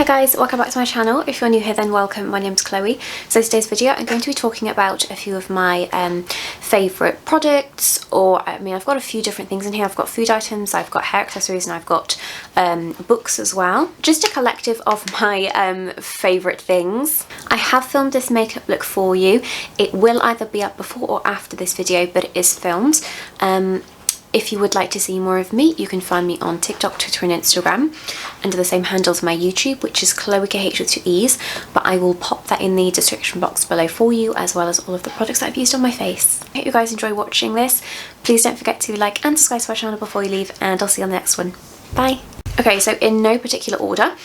guys, welcome back to my channel. If you're new here then welcome, my name's Chloe. So today's video I'm going to be talking about a few of my favourite products, or I mean I've got a few different things in here. I've got food items, I've got hair accessories, and I've got books as well. Just a collective of my favourite things. I have filmed this makeup look for you. It will either be up before or after this video, but it is filmed. If you would like to see more of me, you can find me on TikTok, Twitter and Instagram under the same handle as my YouTube, which is Chloe KH with 2 E's, but I will pop that in the description box below for you, as well as all of the products that I've used on my face. I hope you guys enjoy watching this. Please don't forget to like and subscribe to my channel before you leave, and I'll see you on the next one. Bye! Okay, so in no particular order,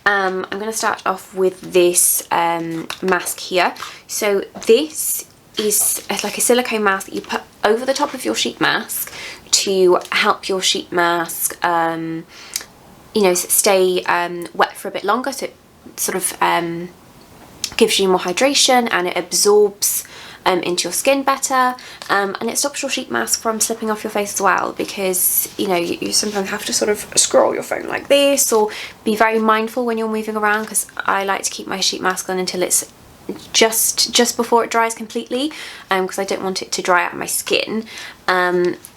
I'm going to start off with this mask here. So this is like a silicone mask that you put over the top of your sheet mask to help your sheet mask you know, stay wet for a bit longer, so it sort of gives you more hydration and it absorbs into your skin better, and it stops your sheet mask from slipping off your face as well, because you know you sometimes have to sort of scroll your phone like this or be very mindful when you're moving around, because I like to keep my sheet mask on until it's just before it dries completely, because I don't want it to dry out my skin,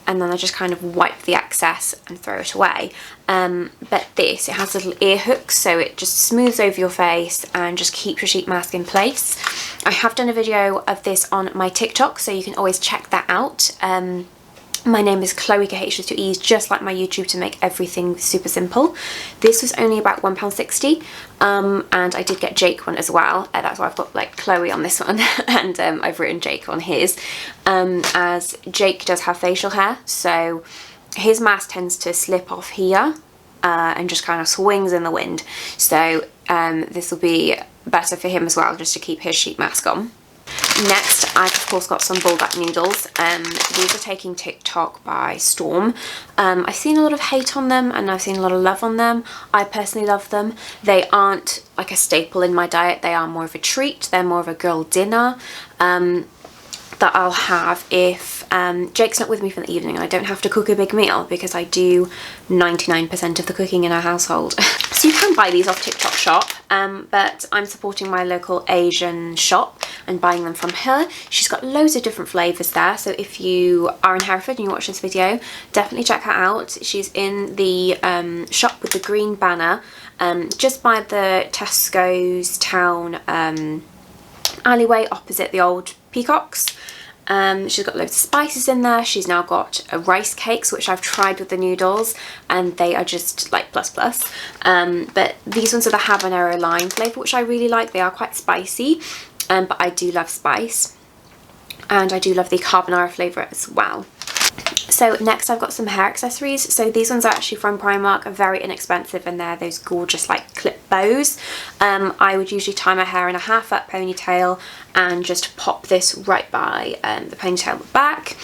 and then I just kind of wipe the excess and throw it away. But this, it has little ear hooks, so it just smooths over your face and just keeps your sheet mask in place. I have done a video of this on my TikTok, so you can always check that out. My name is Chloe KH with 2 E's, just like my YouTube, to make everything super simple. This was only about £1.60, and I did get Jake one as well. That's why I've got like Chloe on this one, and I've written Jake on his, as Jake does have facial hair, so his mask tends to slip off here and just kind of swings in the wind. So this will be better for him as well, just to keep his sheet mask on. Next, I've of course got some bulldog noodles. These are taking TikTok by storm. I've seen a lot of hate on them and I've seen a lot of love on them. I personally love them. They aren't like a staple in my diet. They are more of a treat. They're more of a girl dinner that I'll have if Jake's not with me for the evening and I don't have to cook a big meal, because I do 99% of the cooking in our household. So you can buy these off TikTok shop, but I'm supporting my local Asian shop and buying them from her. She's got loads of different flavours there, so if you are in Hereford and you watch this video, definitely check her out. She's in the shop with the green banner, just by the Tesco's town alleyway opposite the old Peacocks. She's got loads of spices in there. She's now got rice cakes, which I've tried with the noodles, and they are just like plus. But these ones are the habanero lime flavour, which I really like. They are quite spicy, but I do love spice, and I do love the carbonara flavour as well. So next I've got some hair accessories. So these ones are actually from Primark, are very inexpensive, and they're those gorgeous like clip bows. I would usually tie my hair in a half up ponytail and just pop this right by the ponytail at the back.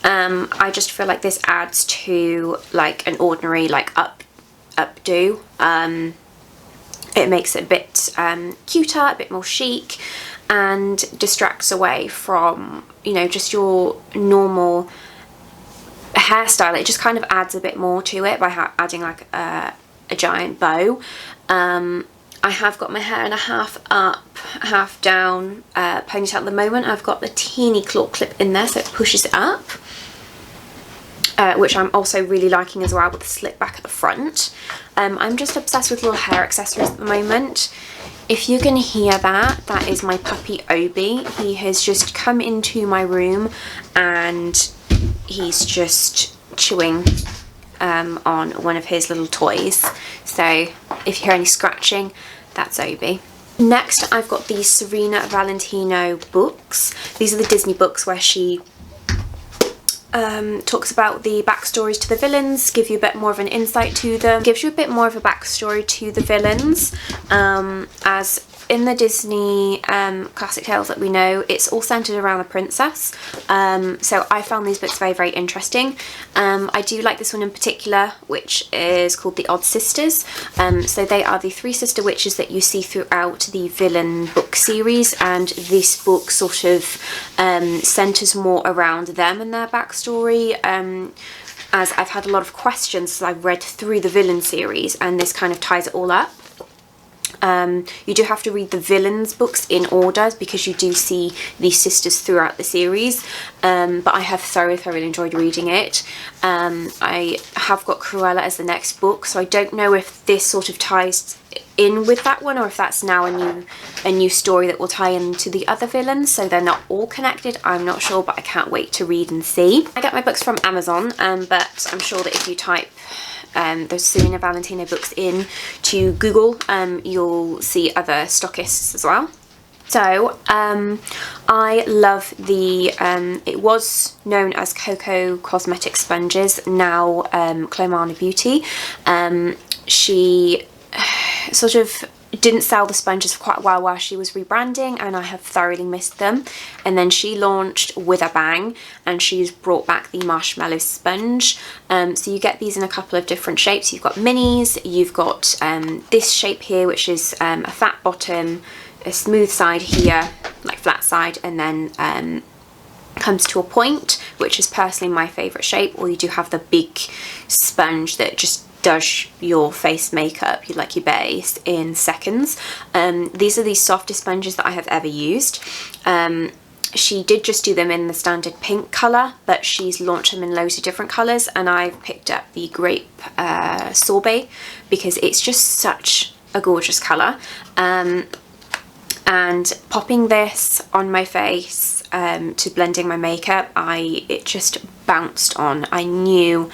I just feel like this adds to like an ordinary like updo. It makes it a bit cuter, a bit more chic, and distracts away from, you know, just your normal hairstyle. It just kind of adds a bit more to it by adding like a giant bow. I have got my hair in a half up, half down ponytail at the moment. I've got the teeny claw clip in there, so it pushes it up, which I'm also really liking as well, with the slit back at the front. I'm just obsessed with little hair accessories at the moment. If you can hear that, that is my puppy Obi. He has just come into my room and he's just chewing on one of his little toys. So if you hear any scratching, that's Obi. Next, I've got the Serena Valentino books. These are the Disney books where she talks about the backstories to the villains, give you a bit more of an insight to them, gives you a bit more of a backstory to the villains, as in the Disney classic tales that we know, it's all centered around the princess. So I found these books very, very interesting. I do like this one in particular, which is called The Odd Sisters. So they are the 3 sister witches that you see throughout the villain book series, and this book sort of centers more around them and their backstory. As I've had a lot of questions as I've read through the villain series, and this kind of ties it all up. You do have to read the villains books in order because you do see these sisters throughout the series, but I have thoroughly enjoyed reading it. I have got Cruella as the next book, so I don't know if this sort of ties in with that one or if that's now a new story that will tie into the other villains, so they're not all connected. I'm not sure, but I can't wait to read and see. I get my books from Amazon, but I'm sure that if you type those Serena Valentino books in to Google, you'll see other stockists as well. So I love the, it was known as Coco Cosmetic Sponges, now Clomana Beauty. She sort of didn't sell the sponges for quite a while she was rebranding, and I have thoroughly missed them. And then she launched with a bang, and she's brought back the marshmallow sponge. So you get these in a couple of different shapes. You've got minis, you've got this shape here, which is a fat bottom, a smooth side here, like flat side, and then comes to a point, which is personally my favourite shape. Or you do have the big sponge that just does your face makeup, like your base, in seconds. These are the softest sponges that I have ever used. She did just do them in the standard pink colour, but she's launched them in loads of different colours, and I've picked up the grape sorbet because it's just such a gorgeous colour. And popping this on my face to blending my makeup, it just bounced on. I knew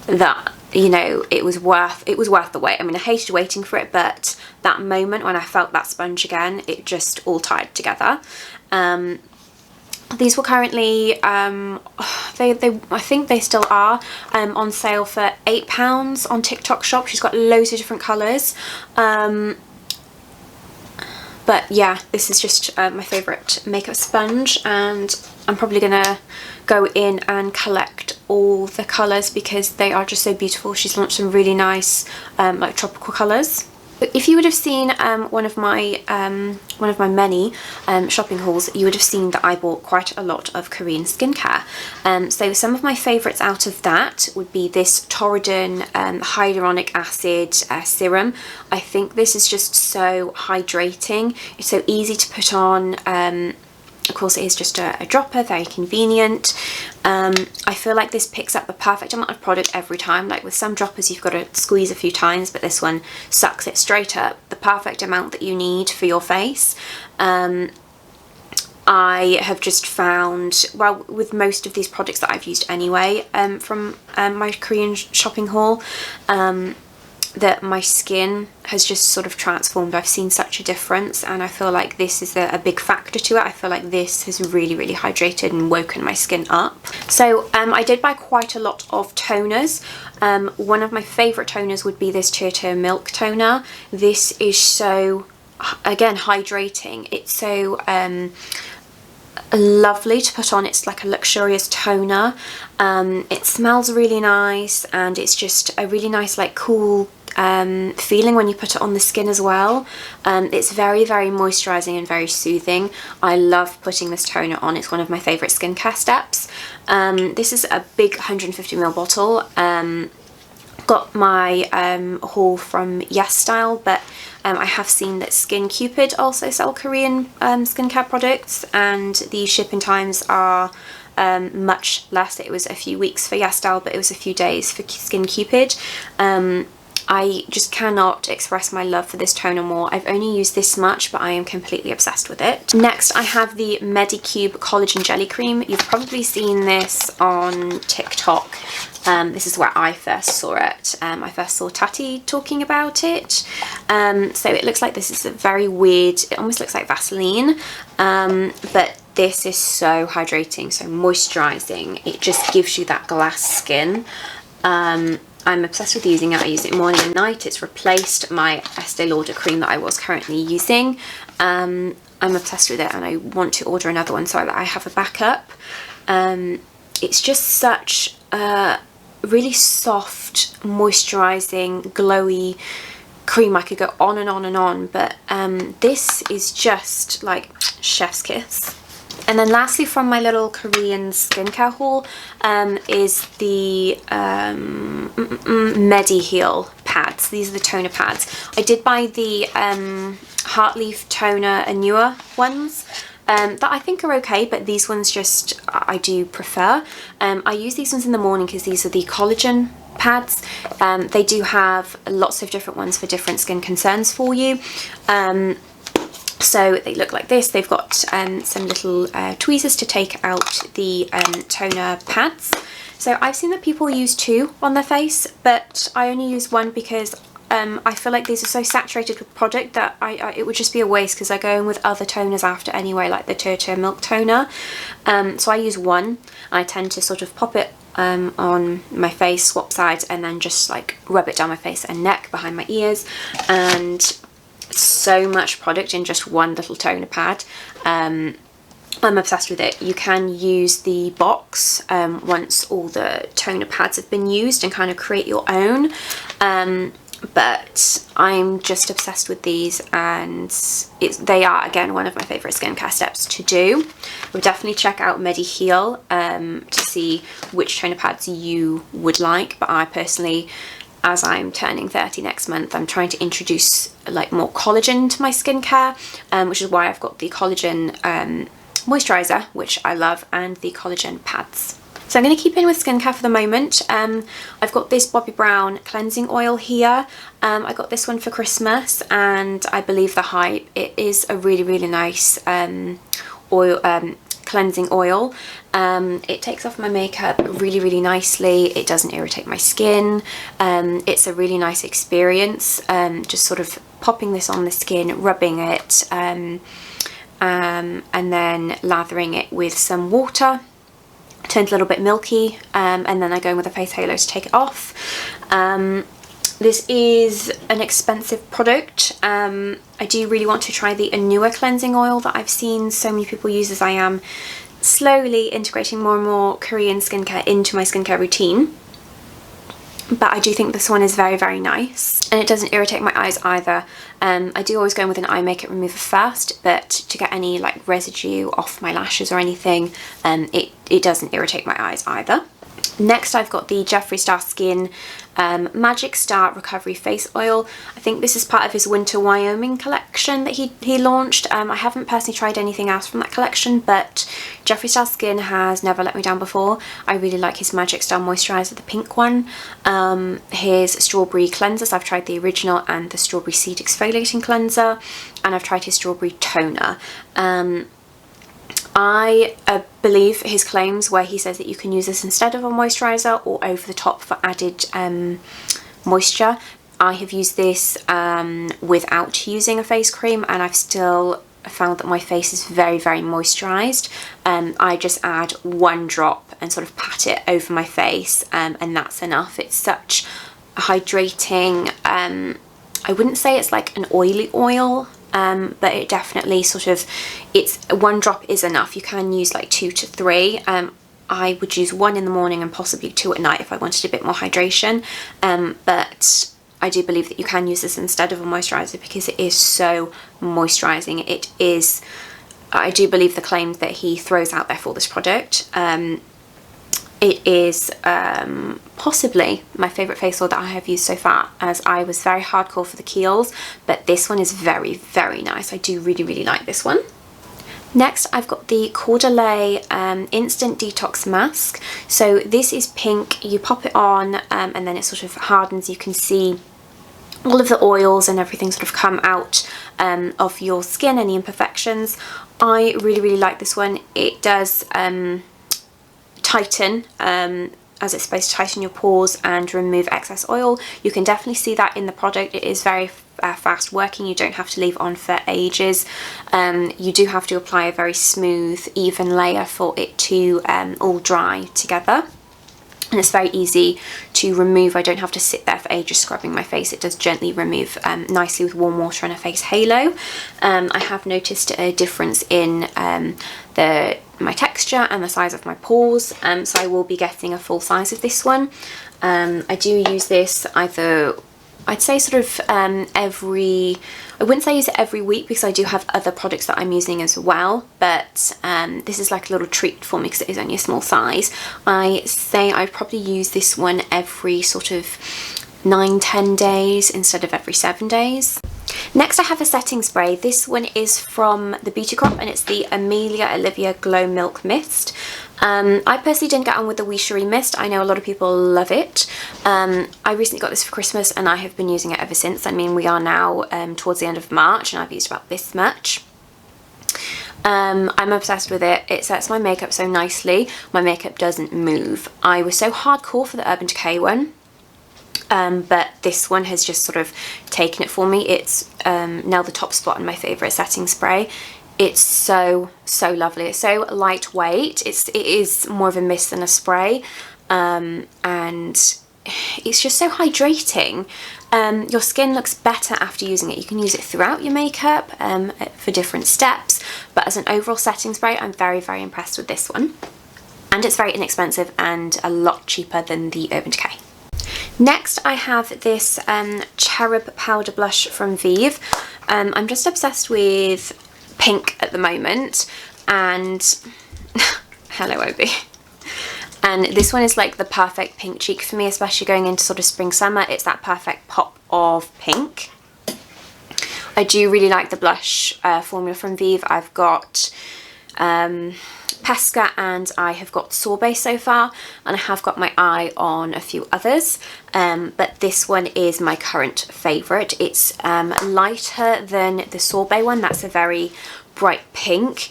that, you know, it was worth the wait. I mean, I hated waiting for it, but that moment when I felt that sponge again, it just all tied together. These were currently I think they still are on sale for £8 on TikTok Shop. She's got loads of different colours. But yeah, this is just my favourite makeup sponge, and I'm probably gonna go in and collect all the colours because they are just so beautiful. She's launched some really nice like tropical colours. If you would have seen one of my many shopping hauls, you would have seen that I bought quite a lot of Korean skincare. So some of my favourites out of that would be this Torridon hyaluronic acid serum. I think this is just so hydrating. It's so easy to put on. Of course, it is just a dropper, very convenient. I feel like this picks up the perfect amount of product every time. Like with some droppers, you've got to squeeze a few times, but this one sucks it straight up, the perfect amount that you need for your face. I have just found, well, with most of these products that I've used anyway from my Korean shopping haul, that my skin has just sort of transformed. I've seen such a difference, and I feel like this is a big factor to it. I feel like this has really hydrated and woken my skin up. So I did buy quite a lot of toners. One of my favourite toners would be this Buttermilk toner. This is so, again, hydrating. It's so lovely to put on. It's like a luxurious toner. It smells really nice, and it's just a really nice, like, cool feeling when you put it on the skin as well. It's very moisturising and very soothing. I love putting this toner on. It's one of my favourite skincare steps. This is a big 150ml bottle. Got my haul from Yes Style, but I have seen that Skin Cupid also sell Korean skincare products, and the shipping times are much less. It was a few weeks for Yes Style, but it was a few days for Skin Cupid. I just cannot express my love for this toner more. I've only used this much, but I am completely obsessed with it. Next, I have the Medicube Collagen Jelly Cream. You've probably seen this on TikTok. This is where I first saw it. I first saw Tati talking about it. So it looks like this is a very weird, it almost looks like Vaseline, but this is so hydrating, so moisturising. It just gives you that glass skin. I'm obsessed with using it. I use it morning and night. It's replaced my Estee Lauder cream that I was currently using. I'm obsessed with it, and I want to order another one so that I have a backup. It's just such a really soft, moisturising, glowy cream. I could go on and on and on, but this is just like chef's kiss. And then lastly from my little Korean skincare haul is the Mediheal pads. These are the toner pads. I did buy the Heartleaf toner and newer ones that I think are okay, but these ones just I do prefer. I use these ones in the morning because these are the collagen pads. They do have lots of different ones for different skin concerns for you. So they look like this. They've got some little tweezers to take out the toner pads. So I've seen that people use 2 on their face, but I only use 1 because I feel like these are so saturated with product that it would just be a waste, because I go in with other toners after anyway, like the Buttermilk toner. So I use 1, and I tend to sort of pop it on my face, swap sides, and then just like rub it down my face and neck, behind my ears. And so much product in just 1 little toner pad. I'm obsessed with it. You can use the box once all the toner pads have been used and kind of create your own, but I'm just obsessed with these, and they are again one of my favourite skincare steps to do. We'll definitely check out Mediheal to see which toner pads you would like, but I personally, as I'm turning 30 next month, I'm trying to introduce like more collagen to my skincare, which is why I've got the collagen moisturiser, which I love, and the collagen pads. So I'm going to keep in with skincare for the moment. I've got this Bobbi Brown cleansing oil here. I got this one for Christmas, and I believe the hype. It is a really, really nice oil, cleansing oil. It takes off my makeup really, really nicely. It doesn't irritate my skin. It's a really nice experience. Just sort of popping this on the skin, rubbing it, and then lathering it with some water. Turned a little bit milky, and then I go in with a face halo to take it off. This is an expensive product. I do really want to try the Anua cleansing oil that I've seen so many people use, as I am slowly integrating more and more Korean skincare into my skincare routine. But I do think this one is very, very nice, and it doesn't irritate my eyes either. I do always go in with an eye makeup remover first, but to get any like residue off my lashes or anything, it doesn't irritate my eyes either. Next I've got the Jeffree Star Skin Magic Star Recovery Face Oil. I think this is part of his Winter Wyoming collection that he launched. I haven't personally tried anything else from that collection, but Jeffree Star Skin has never let me down before. I really like his Magic Star Moisturiser, the pink one. His Strawberry Cleansers, I've tried the original and the Strawberry Seed Exfoliating Cleanser, and I've tried his Strawberry Toner. I believe his claims where he says that you can use this instead of a moisturiser or over the top for added moisture. I have used this without using a face cream, and I've still found that my face is very, very moisturised. I just add 1 drop and sort of pat it over my face, and that's enough. It's such a hydrating, I wouldn't say it's like an oily oil, but it definitely sort of, it's 1 drop is enough. You can use like 2 to 3. I would use 1 in the morning and possibly 2 at night if I wanted a bit more hydration, but I do believe that you can use this instead of a moisturiser because it is so moisturising. It is, I do believe the claims that he throws out there for this product. It is possibly my favourite face oil that I have used so far, as I was very hardcore for the Kiehl's, but this one is very, very nice. I do really, really like this one. Next I've got the Caudalie Instant Detox Mask. So this is pink, you pop it on and then it sort of hardens. You can see all of the oils and everything sort of come out of your skin, any imperfections. I really, really like this one. It does tighten, as it's supposed to tighten your pores and remove excess oil. You can definitely see that in the product. It is very fast working. You don't have to leave on for ages. You do have to apply a very smooth, even layer for it to all dry together. And it's very easy to remove. I don't have to sit there for ages scrubbing my face. It does gently remove nicely with warm water and a face halo. I have noticed a difference in my texture and the size of my pores, so I will be getting a full size of this one. I do use this either I'd say sort of every, I wouldn't say I use it every week because I do have other products that I'm using as well, but this is like a little treat for me because it is only a small size. I say I'd probably use this one every sort of 9-10 days instead of every 7 days. Next I have a setting spray. This one is from the Beauty Crop and it's the Amelia Olivia Glow Milk Mist. I personally didn't get on with the Wee Cherie Mist. I know a lot of people love it. I recently got this for Christmas and I have been using it ever since. I mean, we are now towards the end of March and I've used about this much. I'm obsessed with it. It sets my makeup so nicely. My makeup doesn't move. I was so hardcore for the Urban Decay one. But this one has just sort of taken it for me. It's now the top spot in my favourite setting spray. It's so lovely. It's so lightweight. It is more of a mist than a spray, and it's just so hydrating. Your skin looks better after using it. You can use it throughout your makeup for different steps, but as an overall setting spray I'm very impressed with this one, and it's very inexpensive and a lot cheaper than the Urban Decay. Next I have this Cherub powder blush from Vieve. I'm just obsessed with pink at the moment, and hello Obi. And this one is like the perfect pink cheek for me, especially going into sort of spring summer. It's that perfect pop of pink. I do really like the blush formula from Vieve. I've got Pesca and I have got Sorbet so far, and I have got my eye on a few others, but this one is my current favourite. It's lighter than the Sorbet one. That's a very bright pink.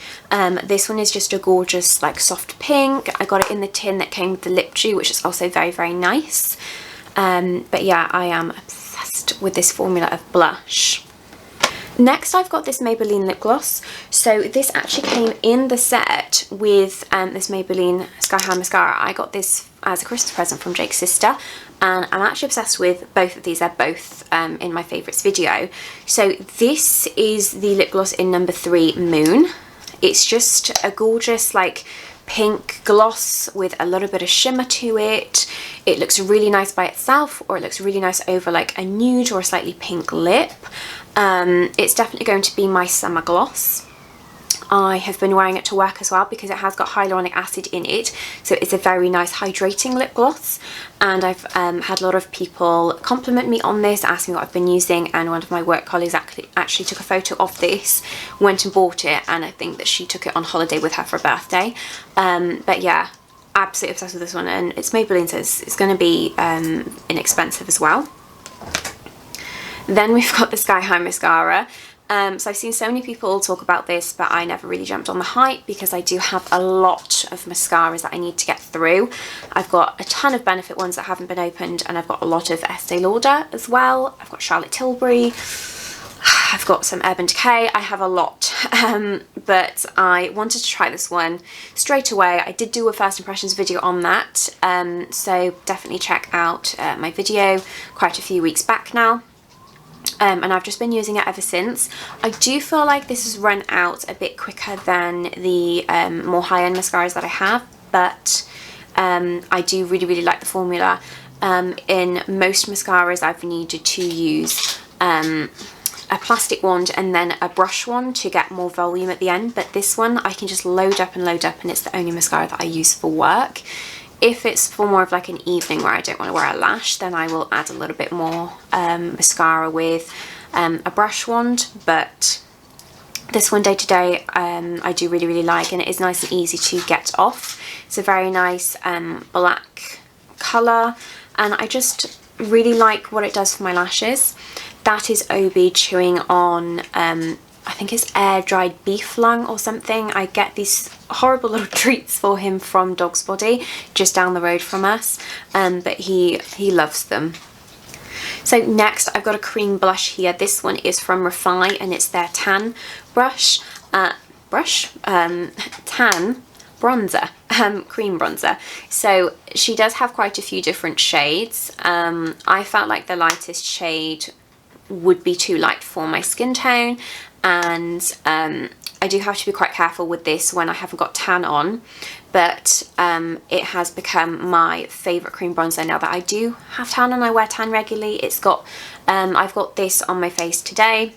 This one is just a gorgeous like soft pink. I got it in the tin that came with the lip chew, which is also very nice. But yeah, I am obsessed with this formula of blush. Next I've got this Maybelline lip gloss. So this actually came in the set with this Maybelline Sky High mascara. I got this as a Christmas present from Jake's sister, and I'm actually obsessed with both of these. They're both in my favourites video. So this is the lip gloss in number 3, Moon. It's just a gorgeous like pink gloss with a little bit of shimmer to it. It looks really nice by itself, or it looks really nice over like a nude or a slightly pink lip. It's definitely going to be my summer gloss. I have been wearing it to work as well because it has got hyaluronic acid in it, so it's a very nice hydrating lip gloss, and I've had a lot of people compliment me on this, asking what I've been using, and one of my work colleagues actually took a photo of this, went and bought it, and I think that she took it on holiday with her for a birthday. But yeah, absolutely obsessed with this one, and it's Maybelline, so it's going to be inexpensive as well. Then we've got the Sky High mascara. So I've seen so many people talk about this, but I never really jumped on the hype because I do have a lot of mascaras that I need to get through. I've got a ton of Benefit ones that haven't been opened, and I've got a lot of Estee Lauder as well. I've got Charlotte Tilbury. I've got some Urban Decay. I have a lot, but I wanted to try this one straight away. I did do a first impressions video on that, so definitely check out my video quite a few weeks back now. And I've just been using it ever since. I do feel like this has run out a bit quicker than the more high-end mascaras that I have, but I do really like the formula. In most mascaras I've needed to use a plastic wand and then a brush wand to get more volume at the end, but this one I can just load up, and it's the only mascara that I use for work. If it's for more of like an evening where I don't want to wear a lash, then I will add a little bit more mascara with a brush wand, but this one day to day I do really like, and it is nice and easy to get off. It's a very nice black colour, and I just really like what it does for my lashes. That is Obi chewing on I think it's air dried beef lung or something. I get these horrible little treats for him from Dog's Body just down the road from us, but he loves them. So next I've got a cream blush here. This one is from Refy, and it's their tan brush, tan bronzer, cream bronzer. So she does have quite a few different shades. I felt like the lightest shade would be too light for my skin tone, and I do have to be quite careful with this when I haven't got tan on, but it has become my favourite cream bronzer now that I do have tan and I wear tan regularly. It's got, I've got this on my face today.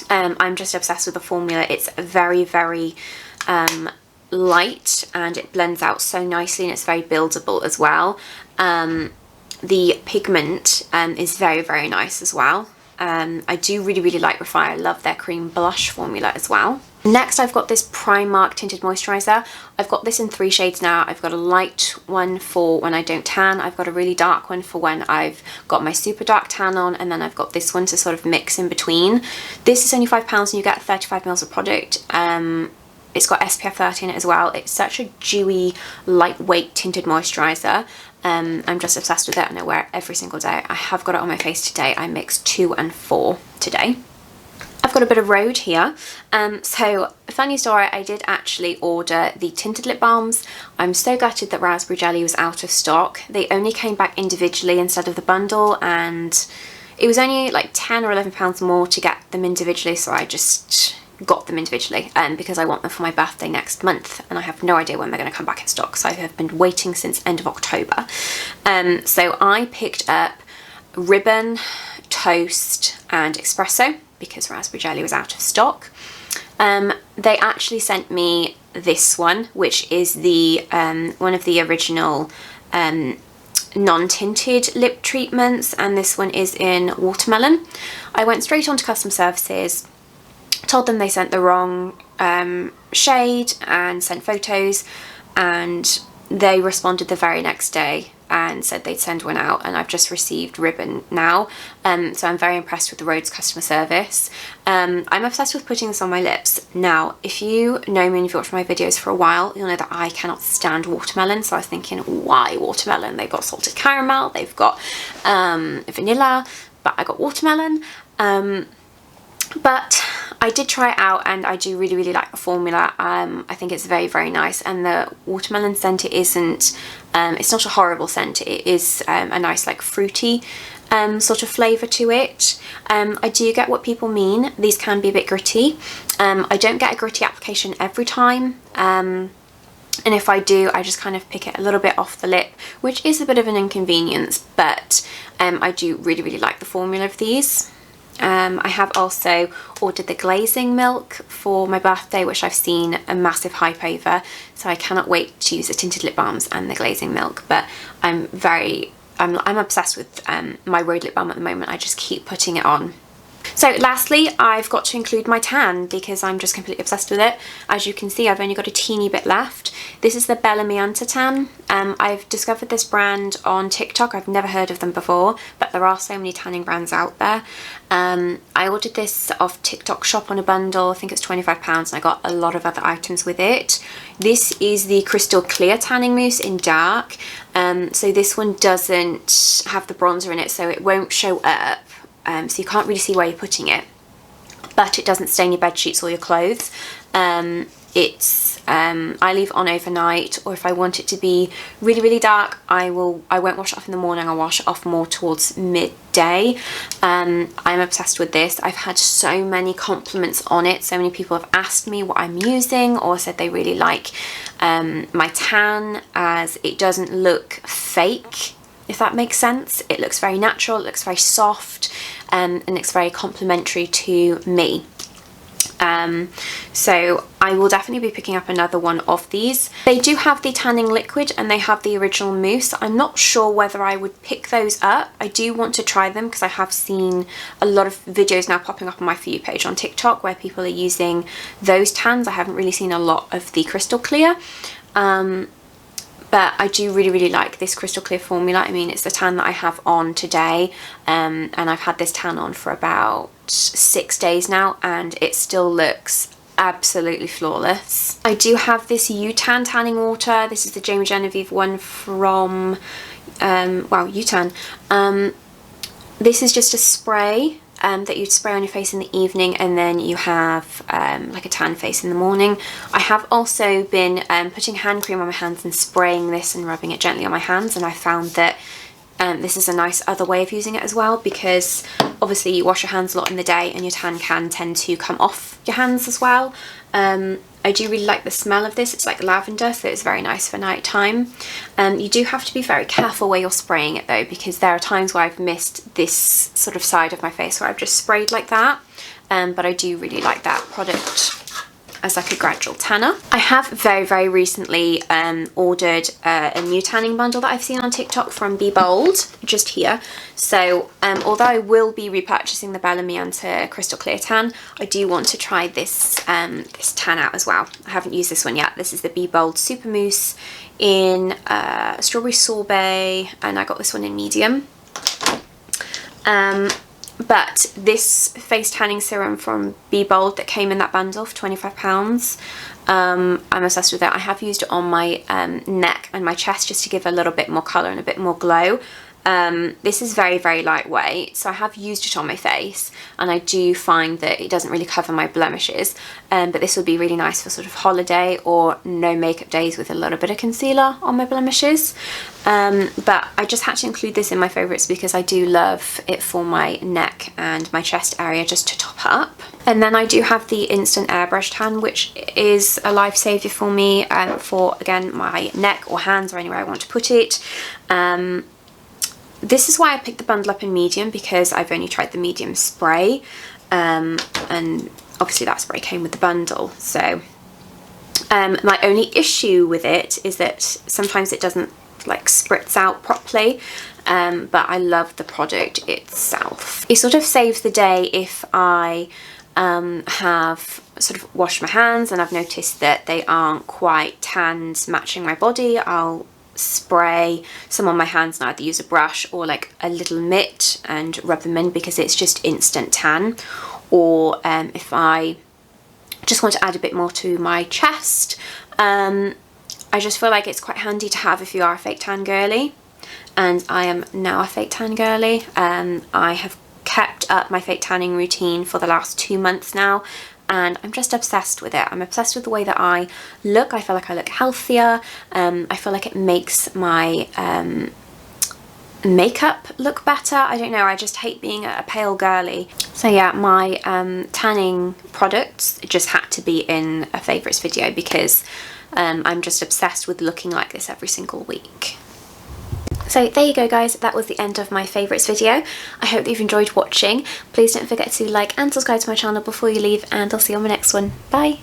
I'm just obsessed with the formula. It's very, very light, and it blends out so nicely, and it's very buildable as well. The pigment is very, very nice as well. I do really, really like Refy. I love their cream blush formula as well. Next, I've got this Primark tinted moisturiser. I've got this in 3 shades now. I've got a light one for when I don't tan. I've got a really dark one for when I've got my super dark tan on, and then I've got this one to sort of mix in between. This is only £5 and you get 35 ml of product. It's got SPF 30 in it as well. It's such a dewy, lightweight tinted moisturiser. I'm just obsessed with it and I wear it every single day. I have got it on my face today. I mixed 2 and 4 today. I've got a bit of road here. So, funny story, I did actually order the tinted lip balms. I'm so gutted that raspberry jelly was out of stock. They only came back individually instead of the bundle, and it was only like £10 or £11 more to get them individually, so I just got them individually because I want them for my birthday next month, and I have no idea when they're going to come back in stock, so I have been waiting since end of October. So I picked up ribbon, toast and espresso because raspberry jelly was out of stock. They actually sent me this one, which is the one of the original non-tinted lip treatments, and this one is in watermelon. I went straight on to customer services, told them they sent the wrong shade and sent photos, and they responded the very next day and said they'd send one out, and I've just received ribbon now. So I'm very impressed with the Rhodes customer service. I'm obsessed with putting this on my lips. Now, if you know me and you've watched my videos for a while, you'll know that I cannot stand watermelon, so I was thinking, why watermelon? They've got salted caramel, they've got vanilla, but I got watermelon. But I did try it out and I do really, really like the formula. I think it's very, very nice, and the watermelon scent, it isn't, it's not a horrible scent. It is a nice like fruity sort of flavour to it. I do get what people mean. These can be a bit gritty. I don't get a gritty application every time. And if I do, I just kind of pick it a little bit off the lip, which is a bit of an inconvenience, but I do really, really like the formula of these. I have also ordered the glazing milk for my birthday, which I've seen a massive hype over, so I cannot wait to use the tinted lip balms and the glazing milk. But I'm obsessed with my Rhode lip balm at the moment. I just keep putting it on. So lastly, I've got to include my tan because I'm just completely obsessed with it. As you can see, I've only got a teeny bit left. This is the Bella Mianta tan. I've discovered this brand on TikTok. I've never heard of them before, but there are so many tanning brands out there. I ordered this off TikTok shop on a bundle. I think it's £25, and I got a lot of other items with it. This is the Crystal Clear Tanning Mousse in dark. So this one doesn't have the bronzer in it, so it won't show up. So you can't really see where you're putting it, but it doesn't stain your bed sheets or your clothes. I leave on overnight, or if I want it to be really, really dark, I won't wash it off in the morning. I'll wash it off more towards midday. I'm obsessed with this. I've had so many compliments on it. So many people have asked me what I'm using, or said they really like my tan, as it doesn't look fake, if that makes sense. It looks very natural, it looks very soft, and it's very complimentary to me. So I will definitely be picking up another one of these. They do have the tanning liquid and they have the original mousse. I'm not sure whether I would pick those up. I do want to try them because I have seen a lot of videos now popping up on my For You page on TikTok where people are using those tans. I haven't really seen a lot of the Crystal Clear. But I do really, really like this Crystal Clear formula. I mean, it's the tan that I have on today, and I've had this tan on for about 6 days now, and it still looks absolutely flawless. I do have this U-Tan tanning water. This is the Jamie Genevieve one from, wow, U-Tan. This is just a spray that you'd spray on your face in the evening, and then you have like a tan face in the morning. I have also been putting hand cream on my hands and spraying this and rubbing it gently on my hands, and I found that this is a nice other way of using it as well, because obviously you wash your hands a lot in the day and your tan can tend to come off your hands as well. I do really like the smell of this. It's like lavender, so it's very nice for night time. You do have to be very careful where you're spraying it though, because there are times where I've missed this sort of side of my face where I've just sprayed like that. But I do really like that product as like a gradual tanner. I have very recently ordered a new tanning bundle that I've seen on TikTok from Be Bold, just here. So although I will be repurchasing the Bellamy Ante Crystal Clear Tan, I do want to try this this tan out as well. I haven't used this one yet. This is the Be Bold Super Mousse in Strawberry Sorbet, and I got this one in medium. But this face tanning serum from Be Bold that came in that bundle for £25, I'm obsessed with it. I have used it on my neck and my chest just to give a little bit more colour and a bit more glow. This is very lightweight, so I have used it on my face and I do find that it doesn't really cover my blemishes, but this would be really nice for sort of holiday or no makeup days with a little bit of concealer on my blemishes. But I just had to include this in my favourites because I do love it for my neck and my chest area just to top up. And then I do have the Instant Airbrush Tan, which is a lifesaver for me for, again, my neck or hands or anywhere I want to put it. This is why I picked the bundle up in medium, because I've only tried the medium spray, and obviously that spray came with the bundle. So my only issue with it is that sometimes it doesn't like spritz out properly, but I love the product itself. It sort of saves the day if I have sort of washed my hands and I've noticed that they aren't quite tanned matching my body. I'll spray some on my hands and either use a brush or like a little mitt and rub them in, because it's just instant tan. Or if I just want to add a bit more to my chest, I just feel like it's quite handy to have if you are a fake tan girly, and I am now a fake tan girly. I have kept up my fake tanning routine for the last 2 months now, and I'm just obsessed with it. I'm obsessed with the way that I look. I feel like I look healthier. I feel like it makes my makeup look better. I don't know, I just hate being a pale girly. So yeah, my tanning products just had to be in a favourites video because I'm just obsessed with looking like this every single week. So there you go guys, that was the end of my favourites video. I hope that you've enjoyed watching. Please don't forget to like and subscribe to my channel before you leave, and I'll see you on my next one. Bye!